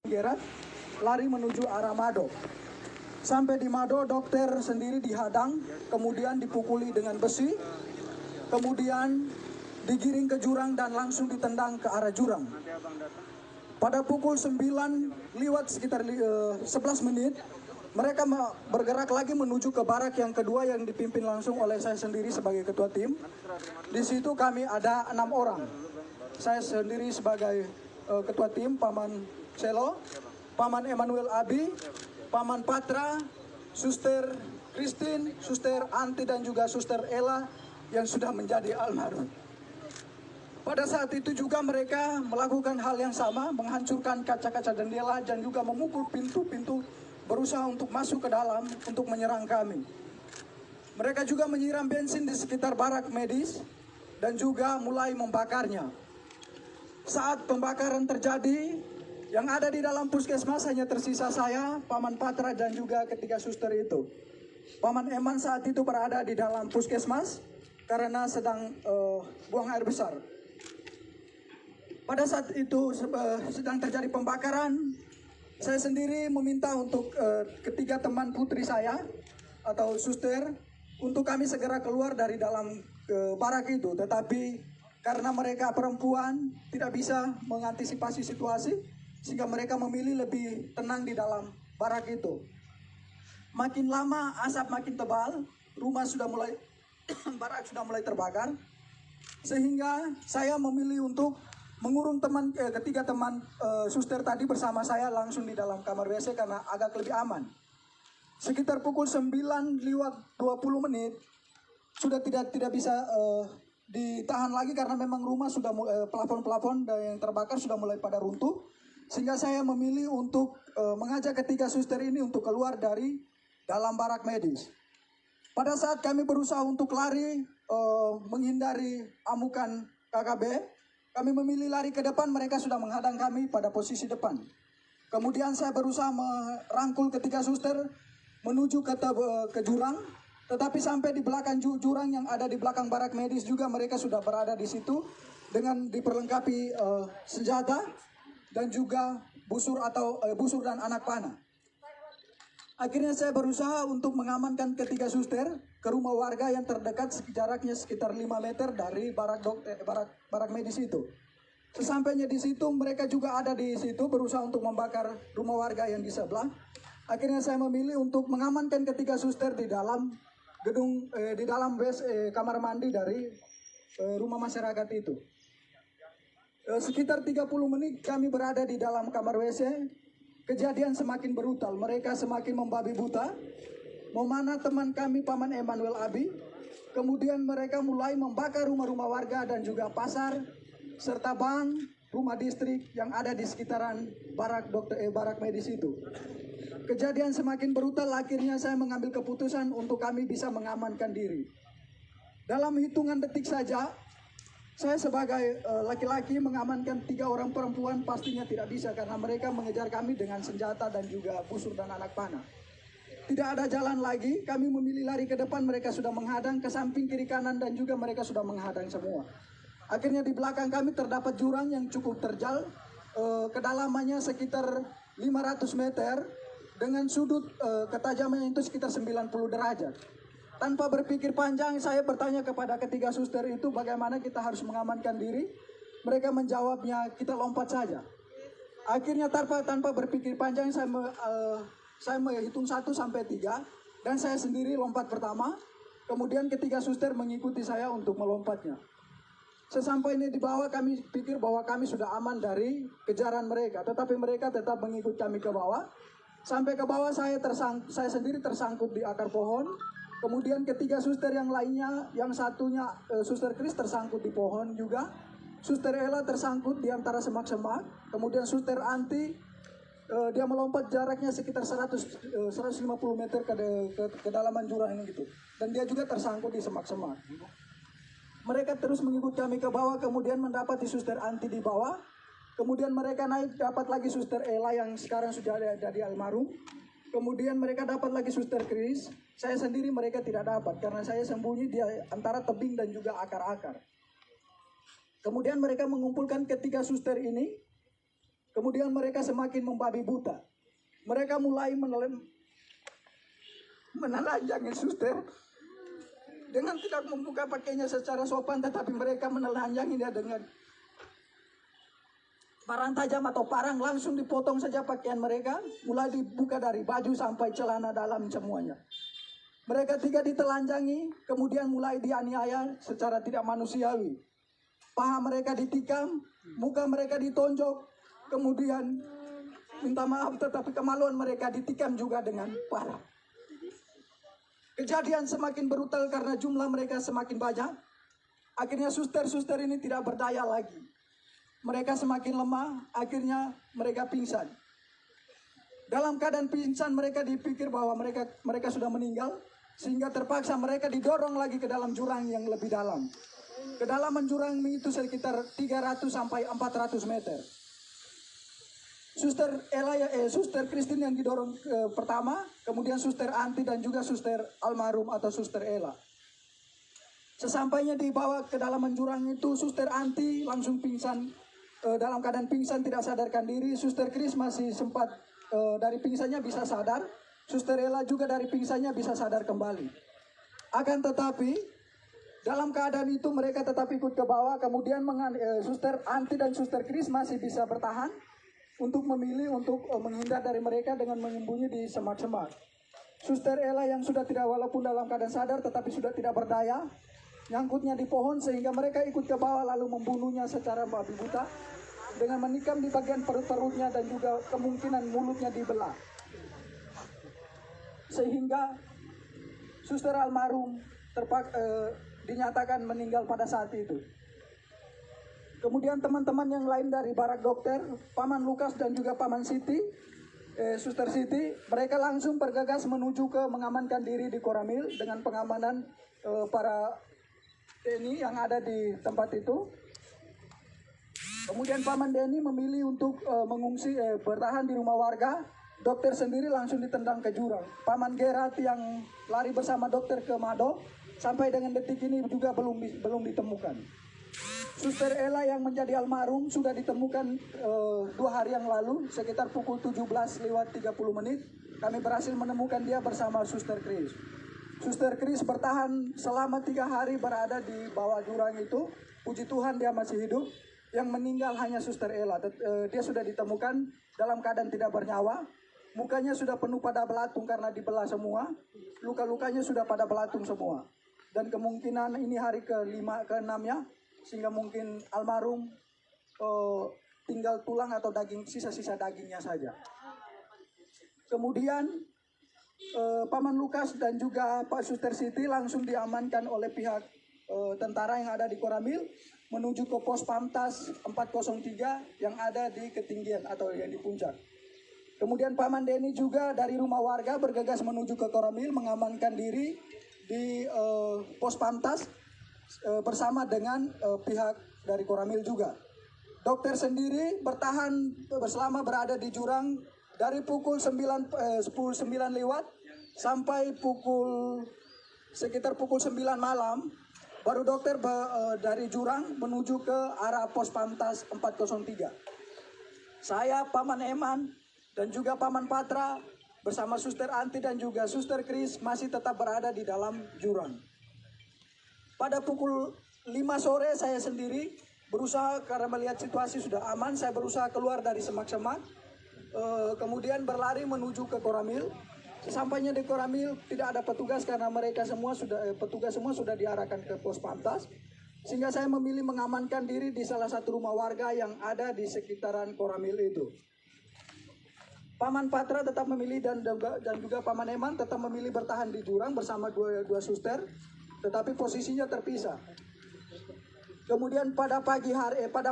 Gerat lari menuju arah Mado. Sampai di Mado, dokter sendiri dihadang, kemudian dipukuli dengan besi, kemudian digiring ke jurang dan langsung ditendang ke arah jurang. Pada pukul 9 lewat sekitar 11 menit, mereka bergerak lagi menuju ke barak yang kedua yang dipimpin langsung oleh saya sendiri sebagai ketua tim. Di situ kami ada 6 orang. Saya sendiri sebagai ketua tim, Paman Selo, Paman Emmanuel Abi, Paman Patra, Suster Christine, Suster Anti dan juga Suster Ella yang sudah menjadi almarhum. Pada saat itu juga mereka melakukan hal yang sama, menghancurkan kaca-kaca jendela dan juga memukul pintu-pintu, berusaha untuk masuk ke dalam untuk menyerang kami. Mereka juga menyiram bensin di sekitar barak medis dan juga mulai membakarnya. Saat pembakaran terjadi, yang ada di dalam puskesmas hanya tersisa saya, Paman Patra dan juga ketiga suster itu. Paman Eman saat itu berada di dalam puskesmas karena sedang buang air besar. Pada saat itu sedang terjadi pembakaran, saya sendiri meminta untuk ketiga teman putri saya atau suster untuk kami segera keluar dari dalam barak itu. Tetapi karena mereka perempuan tidak bisa mengantisipasi situasi, sehingga mereka memilih lebih tenang di dalam barak itu. Makin lama asap makin tebal, rumah sudah mulai barak sudah mulai terbakar, sehingga saya memilih untuk mengurung ketiga teman suster tadi bersama saya langsung di dalam kamar WC karena agak lebih aman. Sekitar pukul 9 lewat 20 menit sudah tidak bisa ditahan lagi karena memang rumah sudah plafon-plafon yang terbakar sudah mulai pada runtuh, sehingga saya memilih untuk mengajak ketiga suster ini untuk keluar dari dalam barak medis. Pada saat kami berusaha untuk lari menghindari amukan KKB, kami memilih lari ke depan, mereka sudah menghadang kami pada posisi depan. Kemudian saya berusaha merangkul ketiga suster menuju ke jurang, tetapi sampai di belakang jurang yang ada di belakang barak medis juga mereka sudah berada di situ dengan diperlengkapi senjata dan juga busur dan anak panah. Akhirnya saya berusaha untuk mengamankan ketiga suster ke rumah warga yang terdekat jaraknya sekitar 5 meter dari barak medis itu. Sesampainya di situ mereka juga ada di situ berusaha untuk membakar rumah warga yang di sebelah. Akhirnya saya memilih untuk mengamankan ketiga suster di dalam gedung di dalam kamar mandi dari rumah masyarakat itu. Sekitar 30 menit kami berada di dalam kamar WC. Kejadian semakin brutal, mereka semakin membabi buta, memanah teman kami Paman Emmanuel Abi. Kemudian mereka mulai membakar rumah-rumah warga dan juga pasar, serta bank, rumah distrik yang ada di sekitaran barak medis itu. Kejadian semakin brutal, akhirnya saya mengambil keputusan untuk kami bisa mengamankan diri. Dalam hitungan detik saja, saya sebagai laki-laki mengamankan 3 orang perempuan pastinya tidak bisa karena mereka mengejar kami dengan senjata dan juga busur dan anak panah. Tidak ada jalan lagi, kami memilih lari ke depan, mereka sudah menghadang ke samping kiri kanan dan juga mereka sudah menghadang semua. Akhirnya di belakang kami terdapat jurang yang cukup terjal, kedalamannya sekitar 500 meter dengan sudut ketajamannya itu sekitar 90 derajat. Tanpa berpikir panjang, saya bertanya kepada ketiga suster itu bagaimana kita harus mengamankan diri. Mereka menjawabnya, kita lompat saja. Akhirnya tanpa berpikir panjang, saya menghitung 1 sampai 3 dan saya sendiri lompat pertama. Kemudian ketiga suster mengikuti saya untuk melompatnya. Sesampainya di bawah kami pikir bahwa kami sudah aman dari kejaran mereka, tetapi mereka tetap mengikuti kami ke bawah. Sampai ke bawah saya sendiri tersangkut di akar pohon. Kemudian ketiga suster yang lainnya, yang satunya Suster Chris tersangkut di pohon juga. Suster Ella tersangkut di antara semak-semak. Kemudian Suster Anti, dia melompat jaraknya sekitar 150 meter ke kedalaman jurang ini gitu. Dan dia juga tersangkut di semak-semak. Mereka terus mengikut kami ke bawah, kemudian mendapati Suster Anti di bawah. Kemudian mereka naik, dapat lagi Suster Ella yang sekarang sudah ada di almarhum. Kemudian mereka dapat lagi Suster Chris. Saya sendiri mereka tidak dapat karena saya sembunyi di antara tebing dan juga akar-akar. Kemudian mereka mengumpulkan ketiga suster ini. Kemudian mereka semakin membabi buta. Mereka mulai menelanjangi suster dengan tidak membuka pakainya secara sopan, tetapi mereka menelanjangi dia dengan parang tajam atau parang. Langsung dipotong saja pakaian mereka, mulai dibuka dari baju sampai celana dalam semuanya. Mereka tiga ditelanjangi, kemudian mulai dianiaya secara tidak manusiawi. Paha mereka ditikam, muka mereka ditonjok, kemudian minta maaf tetapi kemaluan mereka ditikam juga dengan parah. Kejadian semakin brutal karena jumlah mereka semakin banyak. Akhirnya suster-suster ini tidak berdaya lagi. Mereka semakin lemah, akhirnya mereka pingsan. Dalam keadaan pingsan mereka dipikir bahwa mereka sudah meninggal, sehingga terpaksa mereka didorong lagi ke dalam jurang yang lebih dalam. Kedalaman jurang itu sekitar 300 sampai 400 meter. Suster Christine yang didorong pertama, kemudian Suster Anti dan juga Suster Almarhum atau Suster Ella. Sesampainya dibawa ke dalaman jurang itu, Suster Anti langsung pingsan, dalam keadaan pingsan tidak sadarkan diri. Suster Chris masih sempat dari pingsannya bisa sadar. Suster Ella juga dari pingsannya bisa sadar kembali. Akan tetapi dalam keadaan itu mereka tetap ikut ke bawah. Kemudian Suster Anti dan Suster Chris masih bisa bertahan untuk memilih untuk menghindar dari mereka dengan menyembunyi di semak-semak. Suster Ella yang sudah tidak, walaupun dalam keadaan sadar tetapi sudah tidak berdaya, nyangkutnya di pohon sehingga mereka ikut ke bawah lalu membunuhnya secara babi buta dengan menikam di bagian perut-perutnya dan juga kemungkinan mulutnya dibelah. Sehingga Suster Almarhum dinyatakan meninggal pada saat itu. Kemudian teman-teman yang lain dari barak dokter, Paman Lukas dan juga Paman Siti, Suster Siti, mereka langsung bergegas menuju ke mengamankan diri di Koramil dengan pengamanan para TNI yang ada di tempat itu. Kemudian Paman Denny memilih untuk mengungsi, bertahan di rumah warga. Dokter sendiri langsung ditendang ke jurang. Paman Gerard yang lari bersama dokter ke Mado sampai dengan detik ini juga belum ditemukan. Suster Ella yang menjadi almarhum sudah ditemukan 2 hari yang lalu sekitar pukul 17:30 kami berhasil menemukan dia bersama Suster Chris. Suster Chris bertahan selama 3 hari berada di bawah jurang itu. Puji Tuhan dia masih hidup. Yang meninggal hanya Suster Ella. Dia sudah ditemukan dalam keadaan tidak bernyawa. Mukanya sudah penuh pada belatung karena dibelah semua. Luka-lukanya sudah pada belatung semua. Dan kemungkinan ini hari ke-5, ke-6-nya. Sehingga mungkin almarhum tinggal tulang atau daging, sisa-sisa dagingnya saja. Kemudian Paman Lukas dan juga Pak Suster Siti langsung diamankan oleh pihak tentara yang ada di Koramil menuju ke pos Pamtas 403 yang ada di ketinggian atau yang di puncak. Kemudian Paman Denny juga dari rumah warga bergegas menuju ke Koramil mengamankan diri di pos Pamtas bersama dengan pihak dari Koramil juga. Dokter sendiri bertahan selama berada di jurang dari pukul 10:09 sampai sekitar pukul 9 malam. Baru dokter dari jurang menuju ke arah pos Pamtas 403. Saya, Paman Eman, dan juga Paman Patra bersama Suster Anti dan juga Suster Chris masih tetap berada di dalam jurang. Pada pukul 5 sore saya sendiri berusaha, karena melihat situasi sudah aman, saya berusaha keluar dari semak-semak. Kemudian berlari menuju ke Koramil. Sesampainya di Koramil tidak ada petugas karena petugas semua sudah diarahkan ke pos Pamtas. Sehingga saya memilih mengamankan diri di salah satu rumah warga yang ada di sekitaran Koramil itu. Paman Patra tetap memilih dan juga Paman Eman tetap memilih bertahan di jurang bersama dua suster, tetapi posisinya terpisah. Kemudian pada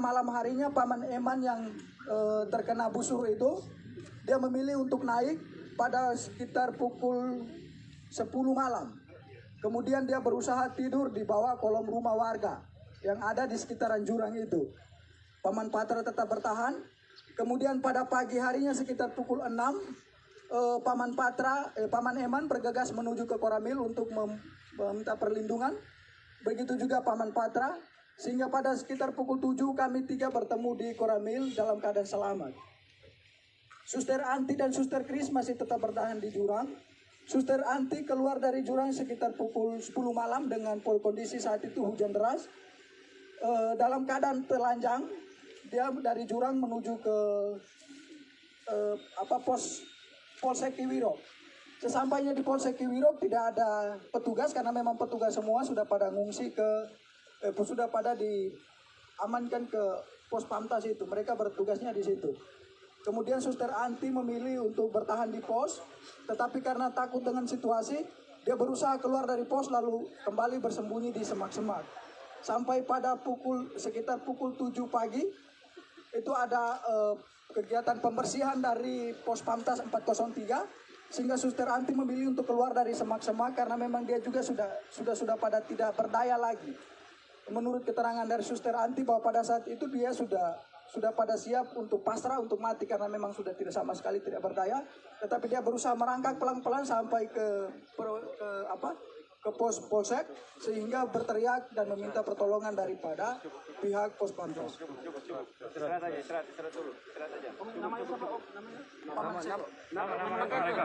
malam harinya Paman Eman yang terkena busur itu, dia memilih untuk naik pada sekitar pukul 10 malam. Kemudian dia berusaha tidur di bawah kolom rumah warga yang ada di sekitaran jurang itu. Paman Patra tetap bertahan. Kemudian pada pagi harinya sekitar pukul 6, Paman Eman bergegas menuju ke Koramil untuk meminta perlindungan. Begitu juga Paman Patra. Sehingga pada sekitar pukul 7 kami 3 bertemu di Koramil dalam keadaan selamat. Suster Anti dan Suster Kris masih tetap bertahan di jurang. Suster Anti keluar dari jurang sekitar pukul 10 malam dengan kondisi saat itu hujan deras. Dalam keadaan telanjang, dia dari jurang menuju ke Polsek Kiwirok. Sesampainya di Polsek Kiwirok tidak ada petugas karena memang petugas semua sudah pada ngungsi sudah pada diamankan ke pos Pamtas itu. Mereka bertugasnya di situ. Kemudian Suster Anti memilih untuk bertahan di pos, tetapi karena takut dengan situasi, dia berusaha keluar dari pos lalu kembali bersembunyi di semak-semak. Sampai pada sekitar pukul 7 pagi, itu ada kegiatan pembersihan dari pos Pamtas 403, sehingga Suster Anti memilih untuk keluar dari semak-semak karena memang dia juga sudah pada tidak berdaya lagi. Menurut keterangan dari Suster Anti bahwa pada saat itu dia sudah pada siap untuk pasrah, untuk mati karena memang sudah tidak sama sekali tidak berdaya, tetapi dia berusaha merangkak pelan-pelan sampai ke pos polsek sehingga berteriak dan meminta pertolongan daripada pihak pos Pamtas. Istirahat dulu. Namanya siapa? Namanya?